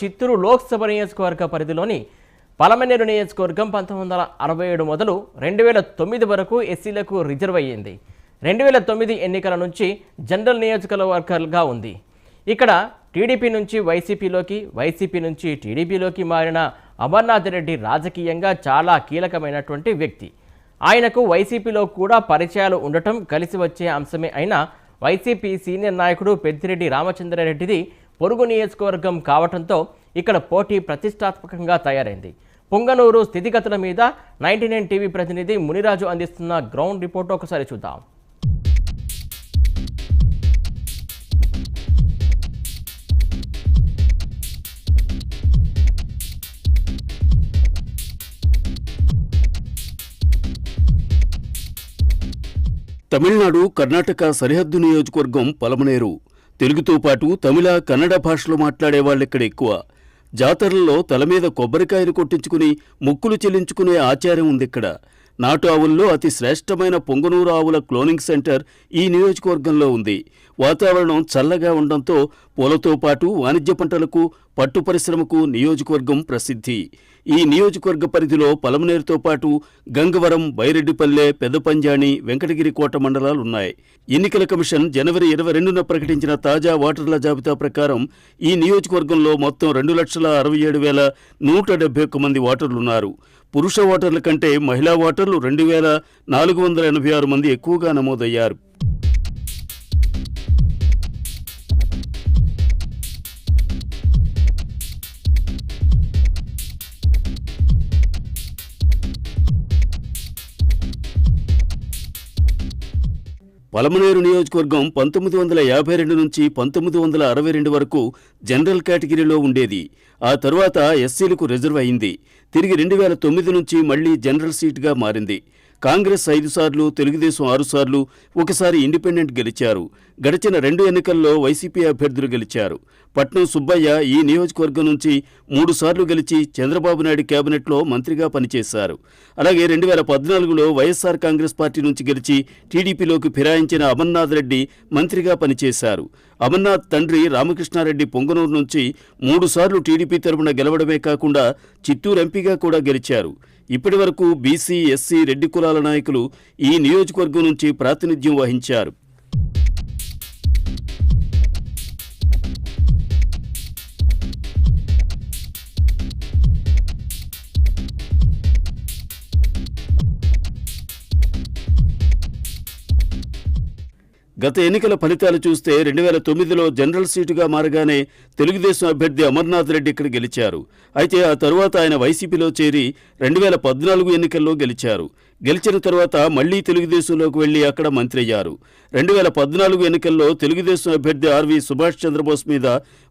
చిత్తూరు లోక్సభ నియోజకవర్గ పరిధిలోని పలమనేరు నియోజకవర్గం 1967 మొదలు 2009 వరకు ఎస్సీలకు రిజర్వ్ అయ్యింది. 2009 ఎన్నికల నుంచి జనరల్ నియోజకవర్గాలుగా ఉంది. ఇక్కడ టీడీపీ నుంచి వైసీపీలోకి, వైసీపీ నుంచి టీడీపీలోకి మారిన అమర్నాథ్ రెడ్డి రాజకీయంగా చాలా కీలకమైనటువంటి వ్యక్తి. ఆయనకు వైసీపీలో కూడా పరిచయాలు ఉండటం కలిసి వచ్చే అంశమే అయినా వైసీపీ సీనియర్ నాయకుడు పెద్దిరెడ్డి రామచంద్రారెడ్డిది పొరుగు నియోజకవర్గం కావడంతో ఇక్కడ పోటీ ప్రతిష్టాత్మకంగా తయారైంది. పొంగనూరు స్థితిగతుల మీద 99 టీవీ ప్రతినిధి మునిరాజు అందిస్తున్న గ్రౌండ్ రిపోర్ట్ ఒకసారి చూద్దాం. తమిళనాడు కర్ణాటక సరిహద్దు నియోజకవర్గం పలమనేరు. తెలుగుతో పాటు తమిళ, కన్నడ భాషలు మాట్లాడే వాళ్ళిక్కడ ఎక్కువ. జాతరల్లో తల మీద కొబ్బరికాయలు కొట్టించుకుని మొక్కులు చెల్లించుకునే ఆచారం ఉందిక్కడ. నాటు ఆవుల్లో అతి శ్రేష్టమైన పొంగనూరు ఆవుల క్లోనింగ్ సెంటర్ ఈ నియోజకవర్గంలో ఉంది. వాతావరణం చల్లగా ఉండడంతో పూలతో పాటు వాణిజ్య పంటలకు, పట్టు పరిశ్రమకు నియోజకవర్గం ప్రసిద్ధి. ఈ నియోజకవర్గ పరిధిలో పలమనేరుతో పాటు గంగవరం, బైరెడ్డిపల్లె, పెదపంజాని, వెంకటగిరి కోట మండలాలున్నాయి. ఎన్నికల కమిషన్ జనవరి 22న ప్రకటించిన తాజా ఓటర్ల జాబితా ప్రకారం ఈ నియోజకవర్గంలో మొత్తం 2,67,171 మంది ఓటర్లున్నారు. పురుష ఓటర్ల కంటే మహిళా ఓటర్లు 2,486 మంది ఎక్కువగా నమోదయ్యారు. పలమనేరు నియోజకవర్గం 1952 నుంచి 1962 వరకు జనరల్ కేటగిరీలో ఉండేది. ఆ తరువాత ఎస్సీలకు రిజర్వ్ అయింది. తిరిగి 2009 నుంచి మళ్లీ జనరల్ సీటుగా మారింది. కాంగ్రెస్ 5 సార్లు, తెలుగుదేశం 6 సార్లు, ఒకసారి ఇండిపెండెంట్ గెలిచారు. గడిచిన 2 ఎన్నికల్లో వైసీపీ అభ్యర్థులు గెలిచారు. పట్నం సుబ్బయ్య ఈ నియోజకవర్గం నుంచి 3 సార్లు గెలిచి చంద్రబాబు నాయుడు కేబినెట్లో మంత్రిగా పనిచేశారు. అలాగే 2014లో వైఎస్ఆర్ కాంగ్రెస్ పార్టీ నుంచి గెలిచి టీడీపీలోకి ఫిరాయించిన అమర్నాథ్ రెడ్డి మంత్రిగా పనిచేశారు. అమర్నాథ్ తండ్రి రామకృష్ణారెడ్డి పొంగనూరు నుంచి 3 సార్లు టీడీపీ తరపున గెలవడమే కాకుండా చిత్తూరు ఎంపీగా కూడా గెలిచారు. ఇప్పటి వరకు బీసీ, ఎస్సీ, రెడ్డి కులాల నాయకులు ఈ నియోజకవర్గం నుంచి ప్రాతినిధ్యం వహించారు. గత ఎన్నికల ఫలితాలు చూస్తే 2009లో జనరల్ సీటుగా మారగానే తెలుగుదేశం అభ్యర్థి అమర్నాథ్ రెడ్డి ఇక్కడ గెలిచారు. అయితే ఆ తరువాత ఆయన వైసీపీలో చేరి 2014 ఎన్నికల్లో గెలిచారు. గెలిచిన తరువాత మళ్లీ తెలుగుదేశంలోకి వెళ్లి అక్కడ మంత్రి అయ్యారు. 2014 ఎన్నికల్లో తెలుగుదేశం అభ్యర్థి ఆర్వి సుభాష్ చంద్రబోస్ మీద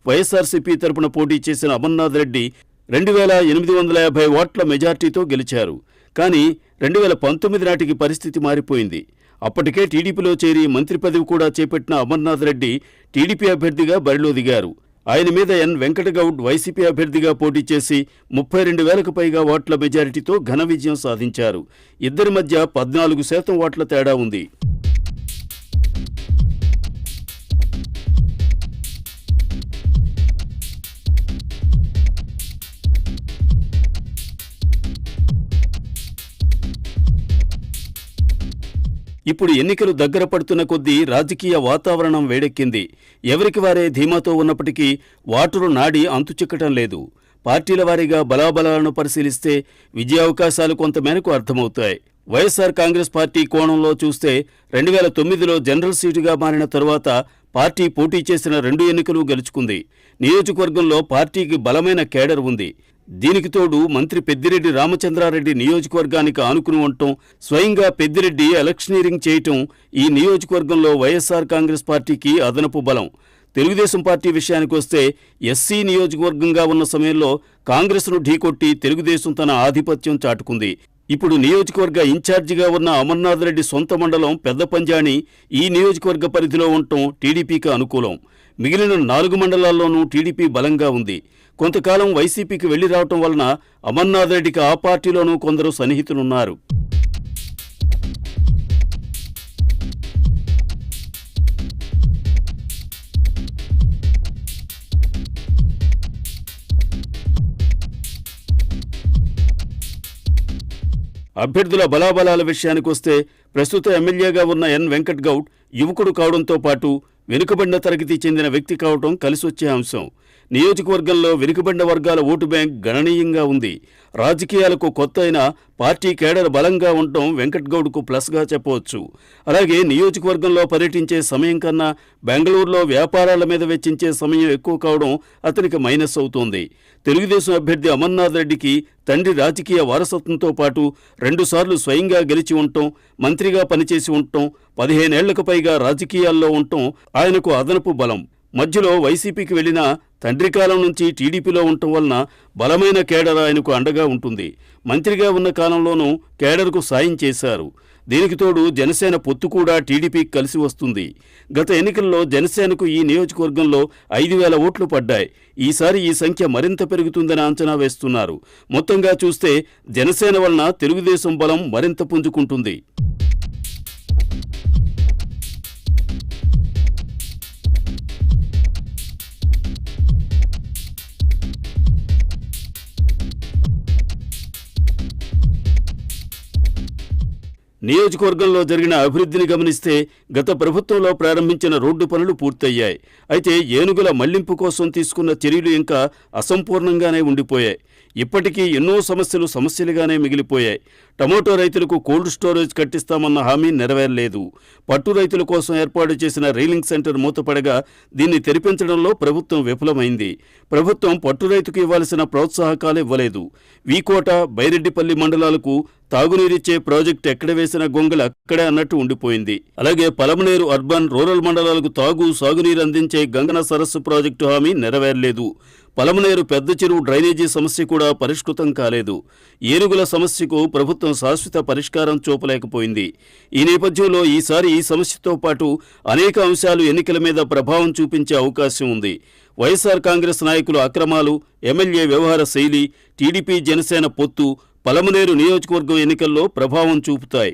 వైఎస్ఆర్సీపీ తరపున పోటీ చేసిన అమర్నాథ్ రెడ్డి 2,850 ఓట్ల మెజార్టీతో గెలిచారు. కానీ 2019 నాటికి పరిస్థితి మారిపోయింది. అప్పటికే టీడీపీలో చేరి మంత్రి పదవి కూడా చేపట్టిన అమర్నాథ్ రెడ్డి టీడీపీ అభ్యర్థిగా బరిలో దిగారు. ఆయన మీద ఎన్ వెంకటగౌడ్ వైసీపీ అభ్యర్థిగా పోటీ చేసి 32,000కు పైగా ఓట్ల మెజారిటీతో ఘన విజయం సాధించారు. ఇద్దరి మధ్య 14% ఓట్ల తేడా ఉంది. ఇప్పుడు ఎన్నికలు దగ్గర పడుతున్న కొద్దీ రాజకీయ వాతావరణం వేడెక్కింది. ఎవరికి వారే ధీమాతో ఉన్నప్పటికీ ఓటరు నాడి అంతుచిక్కటం లేదు. పార్టీల వారీగా బలాబలాలను పరిశీలిస్తే విజయావకాశాలు కొంతమేరకు అర్థమవుతాయి. వైఎస్ఆర్ కాంగ్రెస్ పార్టీ కోణంలో చూస్తే 2009లో జనరల్ సీటుగా మారిన తరువాత పార్టీ పోటీ చేసిన 2 ఎన్నికలు గెలుచుకుంది. నియోజకవర్గంలో పార్టీకి బలమైన కేడర్ ఉంది. దీనికి తోడు మంత్రి పెద్దిరెడ్డి రామచంద్రారెడ్డి నియోజకవర్గానికి ఆనుకుని ఉండటం, స్వయంగా పెద్దిరెడ్డి ఎలక్షనీరింగ్ చేయటం ఈ నియోజకవర్గంలో వైఎస్ఆర్ కాంగ్రెస్ పార్టీకి అదనపు బలం. తెలుగుదేశం పార్టీ విషయానికి వస్తే ఎస్సీ నియోజకవర్గంగా ఉన్న సమయంలో కాంగ్రెస్ను ఢీకొట్టి తెలుగుదేశం తన ఆధిపత్యం చాటుకుంది. ఇప్పుడు నియోజకవర్గ ఇన్ఛార్జిగా ఉన్న అమర్నాథ్ రెడ్డి సొంత మండలం పెద్దపంజాని ఈ నియోజకవర్గ పరిధిలో ఉండటం టీడీపీకి అనుకూలం. మిగిలిన 4 మండలాల్లోనూ టీడీపీ బలంగా ఉంది. కొంతకాలం వైసీపీకి వెళ్లి రావటం వలన అమర్నాథ్ రెడ్డికి ఆ పార్టీలోనూ కొందరు సన్నిహితులున్నారు. అభ్యర్థుల బలాబలాల విషయానికొస్తే ప్రస్తుత ఎమ్మెల్యేగా ఉన్న ఎన్ వెంకట్ గౌడ్ యువకుడు కావడంతో పాటు వెనుకబడిన తరగతి చెందిన వ్యక్తి కావడం కలిసొచ్చే అంశం. నియోజకవర్గంలో వెనుకబడిన వర్గాల ఓటు బ్యాంక్ గణనీయంగా ఉంది. రాజకీయాలకు కొత్త అయినా పార్టీ కేడర్ బలంగా ఉండటం వెంకట్ గౌడ్కు ప్లస్గా చెప్పవచ్చు. అలాగే నియోజకవర్గంలో పర్యటించే సమయం కన్నా బెంగళూరులో వ్యాపారాల మీద వెచ్చించే సమయం ఎక్కువ కావడం అతనికి మైనస్ అవుతోంది. తెలుగుదేశం అభ్యర్థి అమర్నాథ్ రెడ్డికి తండ్రి రాజకీయ వారసత్వంతో పాటు 2 సార్లు స్వయంగా గెలిచి ఉండటం, మంత్రిగా పనిచేసి ఉండటం, 15 ఏళ్లకు పైగా రాజకీయాల్లో ఉండటం ఆయనకు అదనపు బలం. మధ్యలో వైసీపీకి వెళ్లినా తండ్రి కాలం నుంచి టీడీపీలో ఉండటం వలన బలమైన కేడర్ ఆయనకు అండగా ఉంటుంది. మంత్రిగా ఉన్న కాలంలోనూ కేడర్కు సాయం చేశారు. దీనికి తోడు జనసేన పొత్తు కూడా టీడీపీకి కలిసి వస్తుంది. గత ఎన్నికల్లో జనసేనకు ఈ నియోజకవర్గంలో 5,000 ఓట్లు పడ్డాయి. ఈసారి ఈ సంఖ్య మరింత పెరుగుతుందని అంచనా వేస్తున్నారు. మొత్తంగా చూస్తే జనసేన వలన తెలుగుదేశం బలం మరింత పుంజుకుంటుంది. నియోజకవర్గంలో జరిగిన అభివృద్ధిని గమనిస్తే గత ప్రభుత్వంలో ప్రారంభించిన రోడ్డు పనులు పూర్తయ్యాయి. అయితే ఏనుగుల మళ్లింపు కోసం తీసుకున్న చర్యలు ఇంకా అసంపూర్ణంగానే ఉండిపోయాయి. ఇప్పటికీ ఎన్నో సమస్యలు సమస్యలుగానే మిగిలిపోయాయి. టమోటో రైతులకు కోల్డ్ స్టోరేజ్ కట్టిస్తామన్న హామీ నెరవేరలేదు. పట్టు రైతుల కోసం ఏర్పాటు చేసిన రీలింగ్ సెంటర్ మూతపడగా దీన్ని తెరిపించడంలో ప్రభుత్వం విఫలమైంది. ప్రభుత్వం పట్టు రైతుకు ఇవ్వాల్సిన ప్రోత్సాహకాలు ఇవ్వలేదు. వీకోట, బైరెడ్డిపల్లి మండలాలకు తాగునీరిచ్చే ప్రాజెక్టు ఎక్కడ వేసిన గొంగలు అక్కడే అన్నట్టు ఉండిపోయింది. అలాగే పలమనేరు అర్బన్, రూరల్ మండలాలకు సాగునీరు అందించే గంగన సరస్సు ప్రాజెక్టు హామీ నెరవేరలేదు. పలమనేరు పెద్ద చెరువు డ్రైనేజీ సమస్య కూడా పరిష్కృతం కాలేదు. ఏనుగుల సమస్యకు ప్రభుత్వం శాశ్వత పరిష్కారం చూపలేకపోయింది. ఈ నేపథ్యంలో ఈసారి ఈ సమస్యతో పాటు అనేక అంశాలు ఎన్నికల మీద ప్రభావం చూపించే అవకాశం ఉంది. వైఎస్ఆర్ కాంగ్రెస్ నాయకుల అక్రమాలు, ఎమ్మెల్యే వ్యవహార శైలి, టీడీపీ జనసేన పొత్తు పలమనేరు నియోజకవర్గం ఎన్నికల్లో ప్రభావం చూపుతాయి.